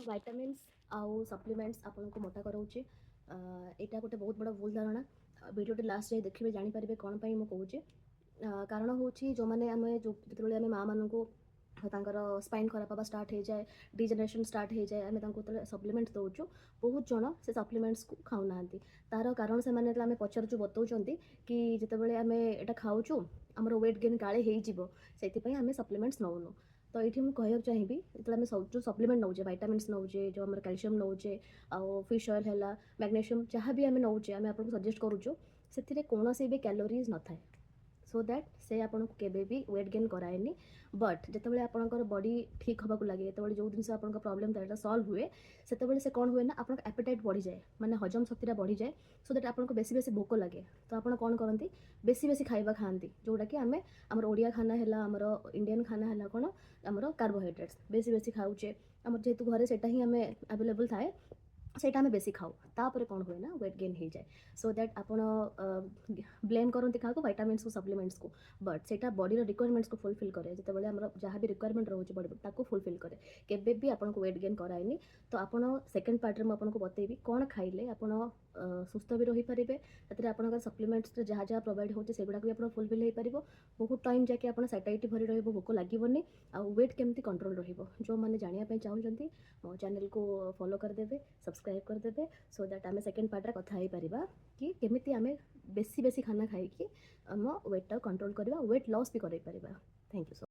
vitamins आउ supplements आपन को मोटा कराऊे यहाँ गोटे बहुत बड़ा भूल धारणा भिडियो लास्ट जाए देखिए जानीपारे कौन पर मुझे कहे कारण हूँ जो मैंने आम जो जिते माँ मानक स्पाइन खराब हाँ स्टार्ट हो जाए डिजेनरेशन स्टार्ट हो जाए आम सप्लीमेंट्स दौचु बहुत जन से सप्लीमेंट्स को खाऊना तार कारण से आम पचारूँ बताऊँ कि जितेबाला आम यहाँ खाऊँ आमर वेट गेन काले हो आम सप्लीमेंट्स नौनु तो ये मुझे कहना चाहिए जो जो सप्लीमेंट नौचे विटामिन्स नौचे जो आम कैल्शियम नौचे आउ फिश ऑयल है मैग्नेशियम जहाँ भी आम नौचे आम आपको सजेस्ट करूँ से कौन भी कैलोरीज न थाए सो दैट से आपको केवे भी वेट गेन कराएनी बट जितेबाला आपंकर बॉडी ठीक होगा लगे जो जो जिन आप प्रोब्लेम था सल्व हुए से कौन हुए ना आप एपेटाइट बढ़ी जाए माने हजम शक्ति बढ़ी जाए सो दैट आपको बेसी बेसी भोक लगे तो आप कौन करती बेसी बेसी खाଇବା खाती जोटा कि आम आम ओडिया खाना है आमर इंडियन खाना है कौन आमर कार्बोहाइड्रेट्स बेसी बेसी खाऊे आम जेहेतु घरे से ही आम अवेलेबल थाए सेटा आम बेसी खाऊ तापर कौन हुए ना वेट गेन हो जाए सो दैट आप ब्लेम करते क्या विटामिन्स को सप्लीमेंट्स को बट सेटा बॉडी रिक्वायरमेंट्स को फुलफिल करे जिते आम जहाँ भी रिक्वायरमेंट रोचे बॉडी को फुलफिल करे केबे भी आपको वेट गेन कराएनी तो आप सेकेंड पार्ट में मुझे बतेबी कौन खाइले आप सुस्थ भी रही पारे आप सप्लीमेंट्स जहाँ जहाँ प्रोवाइड होती से गुड़ा भी आप फुलफिल हो पार बहुत टाइम जाके आप सैटाइटी भरी रोक लगभग आउ वेट केमती कंट्रोल रो मैंने जानापी चाहूँगी मो चैनल को फॉलो करदे सब्सक्राइब करदे सो दैट आम सेकेंड पार्ट कथा पारिबा कि केमिति आम बेसी बेसी खाना खाई आम वेट कंट्रोल करवा वेट लॉस भी कर पारिबा। Thank you so